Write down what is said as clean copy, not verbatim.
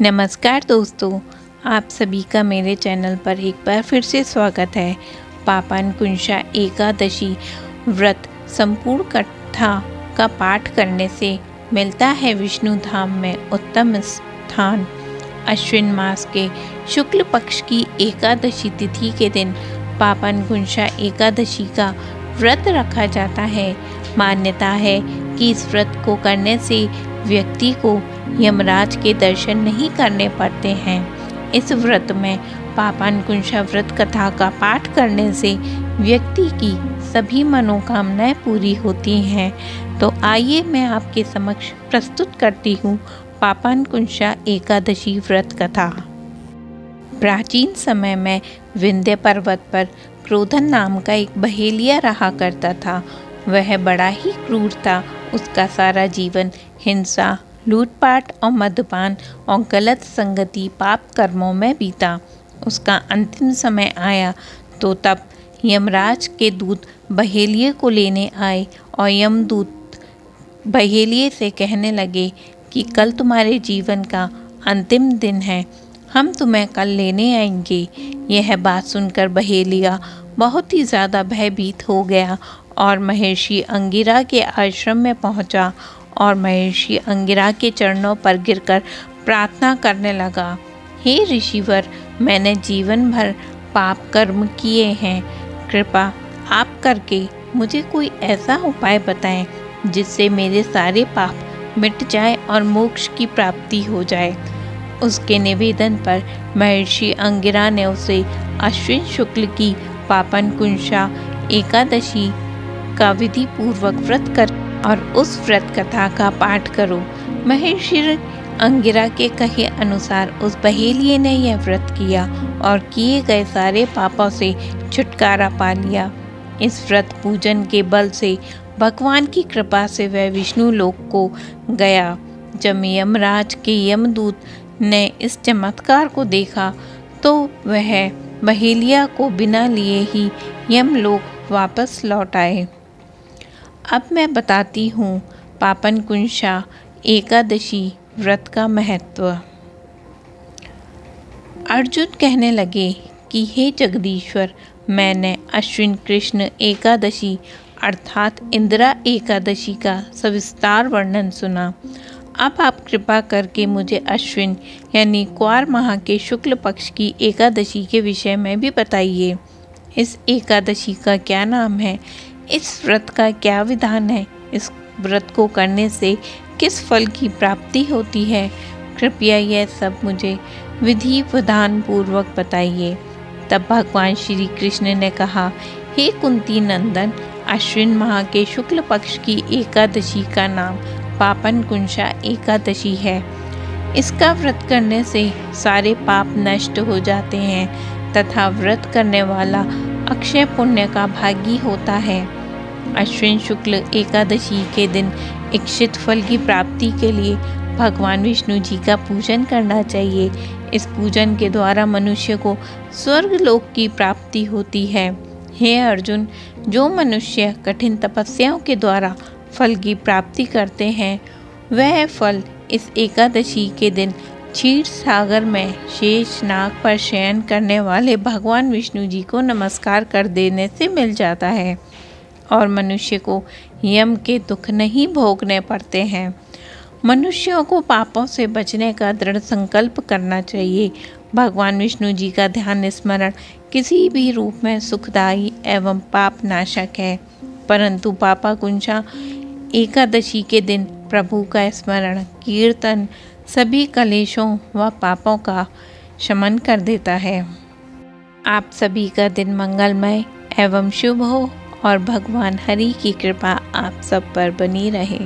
नमस्कार दोस्तों, आप सभी का मेरे चैनल पर एक बार फिर से स्वागत है। पापनकुंशा एकादशी व्रत संपूर्ण कथा का पाठ करने से मिलता है विष्णु धाम में उत्तम स्थान। अश्विन मास के शुक्ल पक्ष की एकादशी तिथि के दिन पापनकुंशा एकादशी का व्रत रखा जाता है। मान्यता है कि इस व्रत को करने से व्यक्ति को यमराज के दर्शन नहीं करने पड़ते हैं। इस व्रत में पापनकुंशा व्रत कथा का पाठ करने से व्यक्ति की सभी मनोकामनाएं पूरी होती हैं। तो आइए मैं आपके समक्ष प्रस्तुत करती हूँ पापनकुंशा एकादशी व्रत कथा। प्राचीन समय में विंध्य पर्वत पर क्रोधन नाम का एक बहेलिया रहा करता था। वह बड़ा ही क्रूर था। उसका सारा जीवन हिंसा, लूटपाट और मद्यपान और गलत संगति पाप कर्मों में बीता। उसका अंतिम समय आया तो तब यमराज के दूत बहेलिये को लेने आए और यमदूत बहेलिये से कहने लगे कि कल तुम्हारे जीवन का अंतिम दिन है, हम तुम्हें कल लेने आएंगे। यह बात सुनकर बहेलिया बहुत ही ज़्यादा भयभीत हो गया और महर्षि अंगिरा के आश्रम में पहुंचा और महर्षि अंगिरा के चरणों पर गिरकर प्रार्थना करने लगा। हे ऋषिवर, मैंने जीवन भर पाप कर्म किए हैं। कृपा आप करके मुझे कोई ऐसा उपाय बताएं जिससे मेरे सारे पाप मिट जाए और मोक्ष की प्राप्ति हो जाए। उसके निवेदन पर महर्षि अंगिरा ने उसे अश्विन शुक्ल की पापनकुंशा एकादशी का विधि पूर्वक व्रत कर और उस व्रत कथा का पाठ करो। महर्षि अंगिरा के कहे अनुसार उस बहेलिये ने यह व्रत किया और किए गए सारे पापों से छुटकारा पा लिया। इस व्रत पूजन के बल से भगवान की कृपा से वह विष्णु लोक को गया। जब यमराज के यमदूत ने इस चमत्कार को देखा तो वह बहेलिया को बिना लिए ही यमलोक वापस लौट आए। अब मैं बताती हूँ पापनकुंशा एकादशी व्रत का महत्व। अर्जुन कहने लगे कि हे जगदीश्वर, मैंने अश्विन कृष्ण एकादशी अर्थात इंदिरा एकादशी का सविस्तार वर्णन सुना। अब आप कृपा करके मुझे अश्विन यानी क्वार माह के शुक्ल पक्ष की एकादशी के विषय में भी बताइए। इस एकादशी का क्या नाम है? इस व्रत का क्या विधान है? इस व्रत को करने से किस फल की प्राप्ति होती है? कृपया यह सब मुझे विधि विधान पूर्वक बताइए। तब भगवान श्री कृष्ण ने कहा, हे कुंती नंदन, अश्विन माह के शुक्ल पक्ष की एकादशी का नाम पापनकुंशा एकादशी है। इसका व्रत करने से सारे पाप नष्ट हो जाते हैं तथा व्रत करने वाला अक्षय पुण्य का भागी होता है। अश्विन शुक्ल एकादशी के दिन इच्छित फल की प्राप्ति के लिए भगवान विष्णु जी का पूजन करना चाहिए। इस पूजन के द्वारा मनुष्य को स्वर्ग लोक की प्राप्ति होती है। हे अर्जुन, जो मनुष्य कठिन तपस्याओं के द्वारा फल की प्राप्ति करते हैं वह फल इस एकादशी के दिन क्षीर सागर में शेष नाग पर शयन करने वाले भगवान विष्णु जी को नमस्कार कर देने से मिल जाता है और मनुष्य को यम के दुख नहीं भोगने पड़ते हैं। मनुष्यों को पापों से बचने का दृढ़ संकल्प करना चाहिए। भगवान विष्णु जी का ध्यान स्मरण किसी भी रूप में सुखदायी एवं पाप नाशक है, परंतु पापनकुंशा एकादशी के दिन प्रभु का स्मरण कीर्तन सभी कलेशों व पापों का शमन कर देता है। आप सभी का दिन मंगलमय एवं शुभ हो और भगवान हरि की कृपा आप सब पर बनी रहे।